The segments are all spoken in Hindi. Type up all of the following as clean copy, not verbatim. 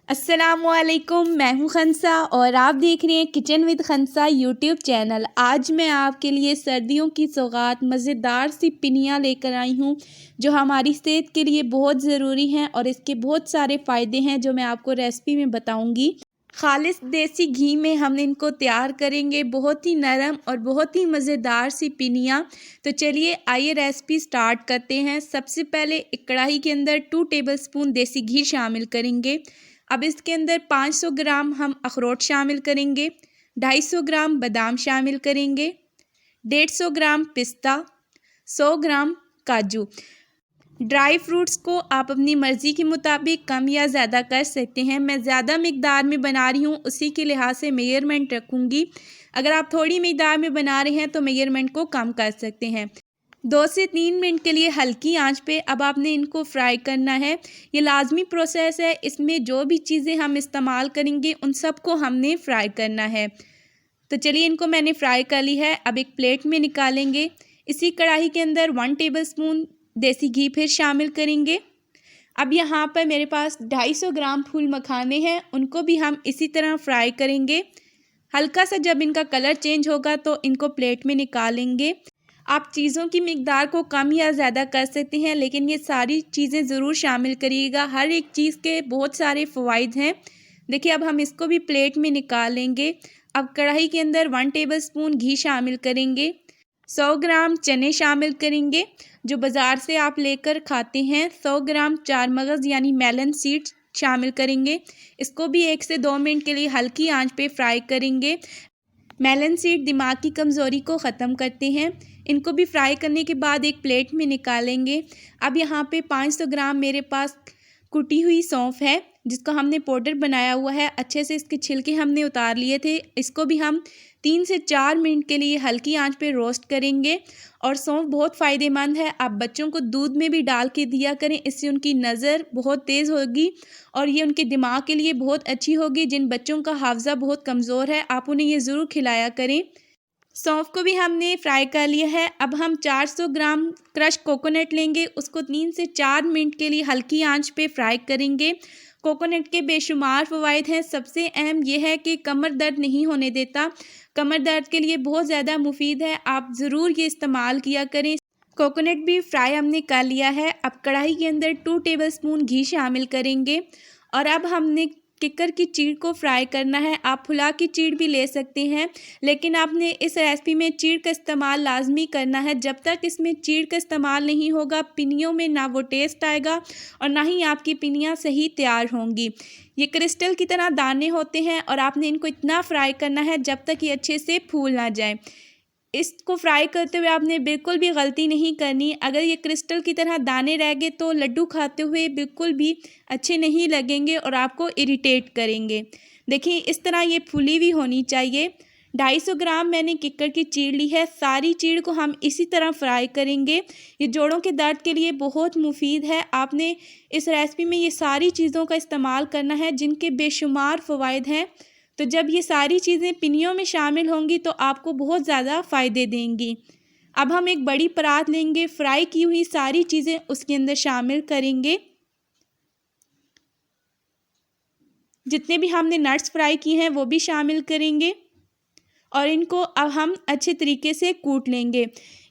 अस्सलामुअलैकुम, मैं हूं खंसा और आप देख रहे हैं kitchen with Khansa YouTube channel. आज मैं आपके लिए सर्दियों की सौगात मज़ेदार सी पिनियाँ लेकर आई हूं जो हमारी सेहत के लिए बहुत ज़रूरी हैं और इसके बहुत सारे फ़ायदे हैं जो मैं आपको रेसिपी में बताऊंगी। खालिस देसी घी में हम इनको तैयार करेंगे, बहुत ही नरम और बहुत ही मज़ेदार सी पिनियाँ। तो चलिए आइए रेसिपी स्टार्ट करते हैं। सबसे पहले एक कढ़ाई के अंदर 2 टेबलस्पून देसी घी शामिल करेंगे। अब इसके अंदर 500 ग्राम हम अखरोट शामिल करेंगे, 250 ग्राम बादाम शामिल करेंगे, 150 ग्राम पिस्ता, 100 ग्राम काजू। ड्राई फ्रूट्स को आप अपनी मर्ज़ी के मुताबिक कम या ज़्यादा कर सकते हैं। मैं ज़्यादा मिक़दार में बना रही हूँ, उसी के लिहाज से मेजरमेंट रखूँगी। अगर आप थोड़ी मिक़दार में बना रहे हैं तो मेजरमेंट को कम कर सकते हैं। 2 से 3 मिनट के लिए हल्की आंच पे अब आपने इनको फ्राई करना है। ये लाजमी प्रोसेस है, इसमें जो भी चीज़ें हम इस्तेमाल करेंगे उन सब को हमने फ्राई करना है। तो चलिए इनको मैंने फ्राई कर ली है। अब एक प्लेट में निकालेंगे। इसी कढ़ाई के अंदर 1 टेबलस्पून देसी घी फिर शामिल करेंगे। अब यहाँ पर मेरे पास 250 ग्राम फूल मखाने हैं, उनको भी हम इसी तरह फ्राई करेंगे। हल्का सा जब इनका कलर चेंज होगा तो इनको प्लेट में निकालेंगे। आप चीज़ों की मिक़दार को कम या ज़्यादा कर सकते हैं, लेकिन ये सारी चीज़ें ज़रूर शामिल करिएगा। हर एक चीज़ के बहुत सारे फ़वाइद हैं। देखिए अब हम इसको भी प्लेट में निकाल लेंगे। अब कढ़ाई के अंदर 1 टेबलस्पून घी शामिल करेंगे, 100 ग्राम चने शामिल करेंगे जो बाज़ार से आप लेकर खाते हैं, 100 ग्राम चार मगज़ यानी मेलन सीड्स शामिल करेंगे। इसको भी 1 से 2 मिनट के लिए हल्की आंच पे फ्राई करेंगे। मेलन सीड दिमाग की कमज़ोरी को ख़त्म करते हैं। इनको भी फ्राई करने के बाद एक प्लेट में निकालेंगे। अब यहाँ पे 500 ग्राम मेरे पास कुटी हुई सौंफ है जिसको हमने पाउडर बनाया हुआ है। अच्छे से इसके छिलके हमने उतार लिए थे। इसको भी हम 3 से 4 मिनट के लिए हल्की आंच पे रोस्ट करेंगे। और सौंफ बहुत फ़ायदेमंद है, आप बच्चों को दूध में भी डाल के दिया करें, इससे उनकी नज़र बहुत तेज़ होगी और ये उनके दिमाग के लिए बहुत अच्छी होगी। जिन बच्चों का हाफ़ज़ा बहुत कमज़ोर है आप उन्हें ये ज़रूर खिलाया करें। सौंफ को भी हमने फ्राई कर लिया है। अब हम 400 ग्राम क्रश कोकोनट लेंगे, उसको 3 से 4 मिनट के लिए हल्की आंच पे फ्राई करेंगे। कोकोनट के बेशुमार फ़वाइद हैं। सबसे अहम ये है कि कमर दर्द नहीं होने देता, कमर दर्द के लिए बहुत ज़्यादा मुफीद है, आप ज़रूर ये इस्तेमाल किया करें। कोकोनट भी फ्राई हमने कर लिया है। अब कढ़ाई के अंदर 2 टेबलस्पून घी शामिल करेंगे और अब हमने किक्कर की चीड़ को फ्राई करना है। आप फुला की चीड़ भी ले सकते हैं, लेकिन आपने इस रेसिपी में चीड़ का इस्तेमाल लाजमी करना है। जब तक इसमें चीड़ का इस्तेमाल नहीं होगा पिनियों में ना वो टेस्ट आएगा और ना ही आपकी पिनियाँ सही तैयार होंगी। ये क्रिस्टल की तरह दाने होते हैं और आपने इनको इतना फ्राई करना है जब तक ये अच्छे से फूल ना जाए। इसको फ्राई करते हुए आपने बिल्कुल भी गलती नहीं करनी। अगर ये क्रिस्टल की तरह दाने रह गए तो लड्डू खाते हुए बिल्कुल भी अच्छे नहीं लगेंगे और आपको इरिटेट करेंगे। देखिए इस तरह ये फूली हुई होनी चाहिए। 250 ग्राम मैंने किक्कर की चीड़ ली है, सारी चीड़ को हम इसी तरह फ्राई करेंगे। ये जोड़ों के दर्द के लिए बहुत मुफीद है। आपने इस रेसिपी में ये सारी चीज़ों का इस्तेमाल करना है जिनके बेशुमार फ़वाइद हैं। तो जब ये सारी चीज़ें पिनियों में शामिल होंगी तो आपको बहुत ज़्यादा फ़ायदे देंगी। अब हम एक बड़ी परात लेंगे, फ्राई की हुई सारी चीज़ें उसके अंदर शामिल करेंगे। जितने भी हमने नट्स फ्राई किए हैं वो भी शामिल करेंगे और इनको अब हम अच्छे तरीके से कूट लेंगे।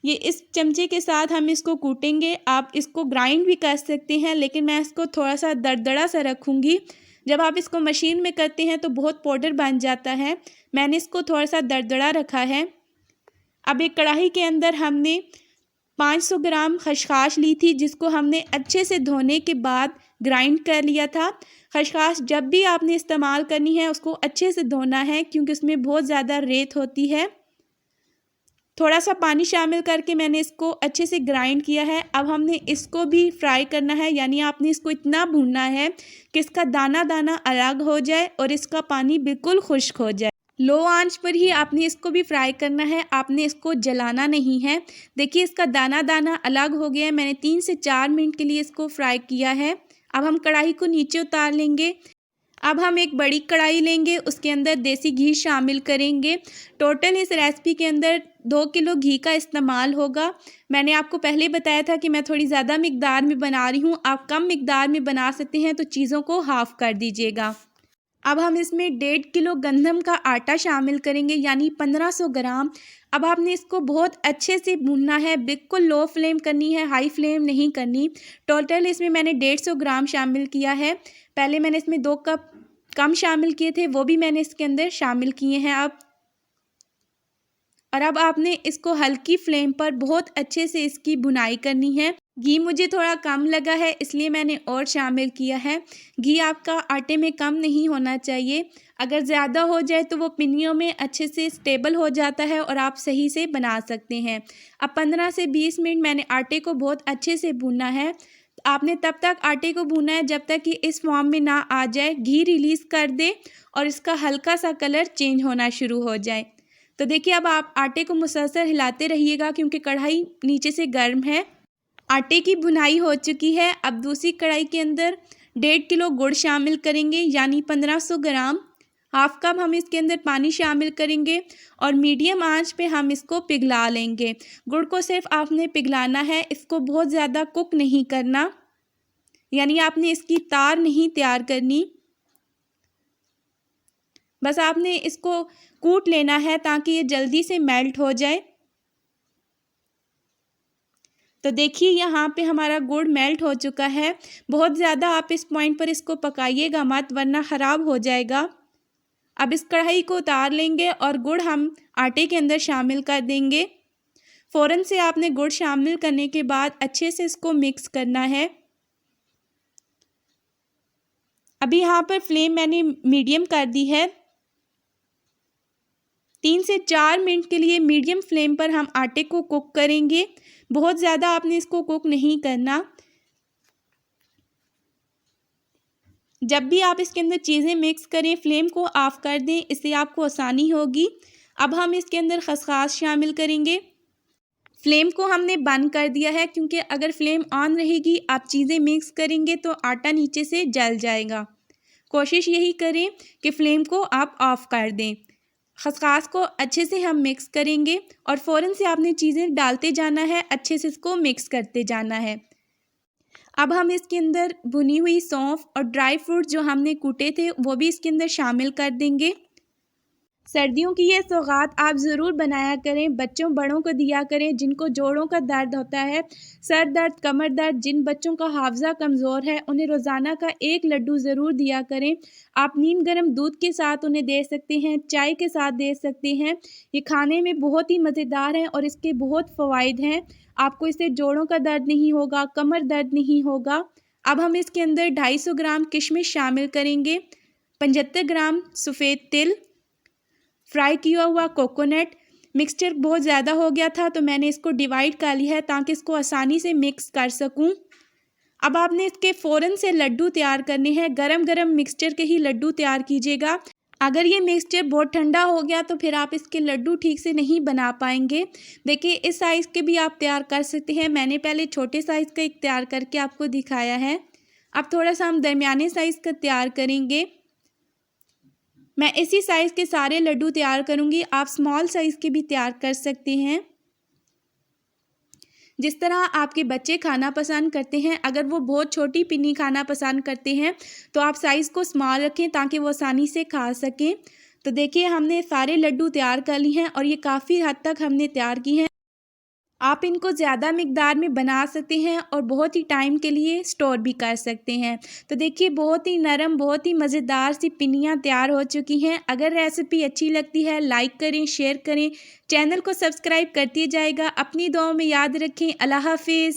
ये इस चमचे के साथ हम इसको कूटेंगे। आप इसको ग्राइंड भी कर सकते हैं, लेकिन मैं इसको थोड़ा सा दरदरा सा रखूँगी। जब आप इसको मशीन में करते हैं तो बहुत पाउडर बन जाता है, मैंने इसको थोड़ा सा दरदरा रखा है। अब एक कढ़ाई के अंदर हमने 500 ग्राम खसखस ली थी जिसको हमने अच्छे से धोने के बाद ग्राइंड कर लिया था। खसखस जब भी आपने इस्तेमाल करनी है उसको अच्छे से धोना है क्योंकि उसमें बहुत ज़्यादा रेत होती है। थोड़ा सा पानी शामिल करके मैंने इसको अच्छे से ग्राइंड किया है। अब हमने इसको भी फ्राई करना है, यानी आपने इसको इतना भूनना है कि इसका दाना दाना अलग हो जाए और इसका पानी बिल्कुल खुश्क हो जाए। लो आंच पर ही आपने इसको भी फ्राई करना है, आपने इसको जलाना नहीं है। देखिए इसका दाना दाना अलग हो गया है। मैंने 3 से 4 मिनट के लिए इसको फ्राई किया है। अब हम कढ़ाई को नीचे उतार लेंगे। अब हम एक बड़ी कढ़ाई लेंगे, उसके अंदर देसी घी शामिल करेंगे। टोटल इस रेसिपी के अंदर 2 किलो घी का इस्तेमाल होगा। मैंने आपको पहले बताया था कि मैं थोड़ी ज़्यादा मिक़दार में बना रही हूँ, आप कम मिक़दार में बना सकते हैं, तो चीज़ों को हाफ़ कर दीजिएगा। अब हम इसमें 1.5 किलो गंदम का आटा शामिल करेंगे, यानी 1500 ग्राम। अब आपने इसको बहुत अच्छे से भूनना है, बिल्कुल लो फ्लेम करनी है, हाई फ्लेम नहीं करनी। टोटल इसमें मैंने 150 ग्राम शामिल किया है। पहले मैंने इसमें 2 कप कम शामिल किए थे, वो भी मैंने इसके अंदर शामिल किए हैं अब। और अब आपने इसको हल्की फ्लेम पर बहुत अच्छे से इसकी भुनाई करनी है। घी मुझे थोड़ा कम लगा है, इसलिए मैंने और शामिल किया है। घी आपका आटे में कम नहीं होना चाहिए, अगर ज़्यादा हो जाए तो वो पिन्नियों में अच्छे से स्टेबल हो जाता है और आप सही से बना सकते हैं। अब 15 से 20 मिनट मैंने आटे को बहुत अच्छे से भूना है। आपने तब तक आटे को भूना है जब तक कि इस फॉर्म में ना आ जाए, घी रिलीज़ कर दे और इसका हल्का सा कलर चेंज होना शुरू हो जाए। तो देखिए, अब आप आटे को मुसलसल हिलाते रहिएगा क्योंकि कढ़ाई नीचे से गर्म है। आटे की भुनाई हो चुकी है। अब दूसरी कढ़ाई के अंदर 1.5 किलो गुड़ शामिल करेंगे, यानी 1500 ग्राम। हाफ कप हम इसके अंदर पानी शामिल करेंगे और मीडियम आंच पे हम इसको पिघला लेंगे। गुड़ को सिर्फ आपने पिघलाना है, इसको बहुत ज़्यादा कुक नहीं करना, यानी आपने इसकी तार नहीं तैयार करनी। बस आपने इसको कूट लेना है ताकि ये जल्दी से मेल्ट हो जाए। तो देखिए, यहाँ पे हमारा गुड़ मेल्ट हो चुका है। बहुत ज़्यादा आप इस पॉइंट पर इसको पकाइएगा मत, वरना ख़राब हो जाएगा। अब इस कढ़ाई को उतार लेंगे और गुड़ हम आटे के अंदर शामिल कर देंगे। फ़ौरन से आपने गुड़ शामिल करने के बाद अच्छे से इसको मिक्स करना है। अभी यहाँ पर फ्लेम मैंने मीडियम कर दी है। 3 से 4 मिनट के लिए मीडियम फ्लेम पर हम आटे को कुक करेंगे। बहुत ज़्यादा आपने इसको कुक नहीं करना। जब भी आप इसके अंदर चीज़ें मिक्स करें, फ्लेम को ऑफ़ कर दें, इससे आपको आसानी होगी। अब हम इसके अंदर खसखस शामिल करेंगे। फ्लेम को हमने बंद कर दिया है क्योंकि अगर फ्लेम ऑन रहेगी, आप चीज़ें मिक्स करेंगे तो आटा नीचे से जल जाएगा। कोशिश यही करें कि फ्लेम को आप ऑफ़ कर दें। खसखस को अच्छे से हम मिक्स करेंगे और फ़ौरन से आपने चीज़ें डालते जाना है, अच्छे से इसको मिक्स करते जाना है। अब हम इसके अंदर भुनी हुई सौंफ और ड्राई फ्रूट जो हमने कूटे थे वो भी इसके अंदर शामिल कर देंगे। सर्दियों की ये सौगात आप ज़रूर बनाया करें, बच्चों बड़ों को दिया करें जिनको जोड़ों का दर्द होता है, सर दर्द, कमर दर्द, जिन बच्चों का हाफ़ज़ा कमज़ोर है, उन्हें रोज़ाना का 1 लड्डू ज़रूर दिया करें। आप नीम गर्म दूध के साथ उन्हें दे सकते हैं, चाय के साथ दे सकते हैं। ये खाने में बहुत ही मज़ेदार है और इसके बहुत फ़वाइद हैं। आपको इससे जोड़ों का दर्द नहीं होगा, कमर दर्द नहीं होगा। अब हम इसके अंदर 250 ग्राम किशमिश शामिल करेंगे, 75 ग्राम सफ़ेद तिल, फ्राई किया हुआ कोकोनट। मिक्सचर बहुत ज़्यादा हो गया था तो मैंने इसको डिवाइड कर लिया है ताकि इसको आसानी से मिक्स कर सकूं। अब आपने इसके फ़ौरन से लड्डू तैयार करने हैं। गरम गरम मिक्सचर के ही लड्डू तैयार कीजिएगा। अगर ये मिक्सचर बहुत ठंडा हो गया तो फिर आप इसके लड्डू ठीक से नहीं बना पाएंगे। देखिए, इस साइज़ के भी आप तैयार कर सकते हैं। मैंने पहले छोटे साइज़ का एक तैयार करके आपको दिखाया है। अब थोड़ा सा हम दरमियाने साइज़ का तैयार करेंगे। मैं इसी साइज़ के सारे लड्डू तैयार करूँगी, आप स्मॉल साइज़ के भी तैयार कर सकते हैं। जिस तरह आपके बच्चे खाना पसंद करते हैं, अगर वो बहुत छोटी पिन्नी खाना पसंद करते हैं तो आप साइज़ को स्मॉल रखें ताकि वो आसानी से खा सकें। तो देखिए, हमने सारे लड्डू तैयार कर लिए हैं और ये काफ़ी हद तक हमने तैयार की हैं। आप इनको ज़्यादा मिक़दार में बना सकते हैं और बहुत ही टाइम के लिए स्टोर भी कर सकते हैं। तो देखिए, बहुत ही नरम, बहुत ही मज़ेदार सी पिन्नियाँ तैयार हो चुकी हैं। अगर रेसिपी अच्छी लगती है, लाइक करें, शेयर करें, चैनल को सब्सक्राइब करते जाइएगा। अपनी दुआओं में याद रखें। अल्लाह हाफ़िज़।